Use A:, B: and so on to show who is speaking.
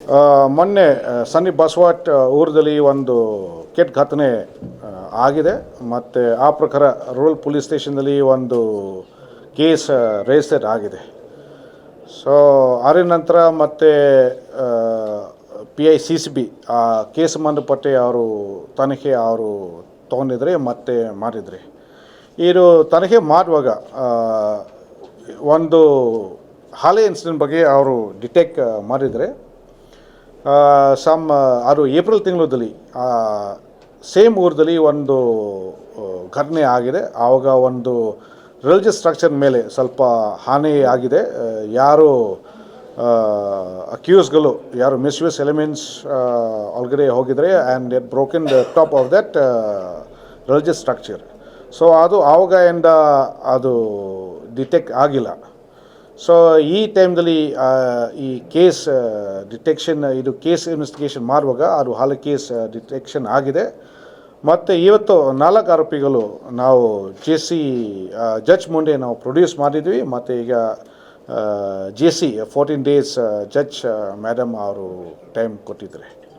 A: ಮೊನ್ನೆ ಸನ್ನಿ ಬಸವಾಟ್ ಊರದಲ್ಲಿ ಒಂದು ಕೆಟ್ಟ ಘಟನೆ ಆಗಿದೆ ಮತ್ತು ಆ ಪ್ರಕಾರ ರೂರಲ್ ಪೊಲೀಸ್ ಸ್ಟೇಷನ್ದಲ್ಲಿ ಒಂದು ಕೇಸ್ ರಿಜಿಸ್ಟರ್ ಆಗಿದೆ. ಸೊ ಆದ ನಂತರ ಮತ್ತು PICCB ಆ ಕೇಸ್ ಸಂಬಂಧಪಟ್ಟ ಅವರು ತನಿಖೆ ಅವರು ತೊಗೊಂಡಿದ್ರೆ ಮತ್ತು ಮಾಡಿದ್ರಿ. ಇದು ತನಿಖೆ ಮಾಡುವಾಗ ಒಂದು ಹಾಲಿ ಇನ್ಸಿಡೆಂಟ್ ಬಗ್ಗೆ ಅವರು ಡಿಟೆಕ್ಟ್ ಮಾಡಿದರೆ ಅದು ಏಪ್ರಿಲ್ ತಿಂಗಳಲ್ಲಿ ಸೇಮ್ ಊರದಲ್ಲಿ ಒಂದು ಘಟನೆ ಆಗಿದೆ. ಆವಾಗ ಒಂದು ರಿಲಿಜಿಯಸ್ ಸ್ಟ್ರಕ್ಚರ್ ಮೇಲೆ ಸ್ವಲ್ಪ ಹಾನಿ ಆಗಿದೆ. ಯಾರು ಅಕ್ಯೂಸ್ಗಳು ಯಾರು ಮಿಸ್ಯೂಸ್ ಎಲಿಮೆಂಟ್ಸ್ ಒಳಗಡೆ ಹೋಗಿದರೆ and it broken the top of that religious structure. So ಅದು ಆವಾಗದಿಂದ ಅದು ಡಿಟೆಕ್ಟ್ ಆಗಿಲ್ಲ. ಸೊ ಈ ಟೈಮ್ದಲ್ಲಿ ಈ ಕೇಸ್ ಡಿಟೆಕ್ಷನ್ ಇದು ಕೇಸ್ ಇನ್ವೆಸ್ಟಿಗೇಷನ್ ಮಾಡುವಾಗ ಅದು ಹಾಲಿ ಕೇಸ್ ಡಿಟೆಕ್ಷನ್ ಆಗಿದೆ. ಮತ್ತು ಇವತ್ತು 4 ಆರೋಪಿಗಳು ನಾವು ಜಡ್ಜ್ ಮುಂದೆ ನಾವು ಪ್ರೊಡ್ಯೂಸ್ ಮಾಡಿದ್ವಿ. ಮತ್ತು ಈಗ JC 14 days ಜಡ್ಜ್ ಮೇಡಮ್ ಅವರು ಟೈಮ್ ಕೊಟ್ಟಿದ್ದಾರೆ.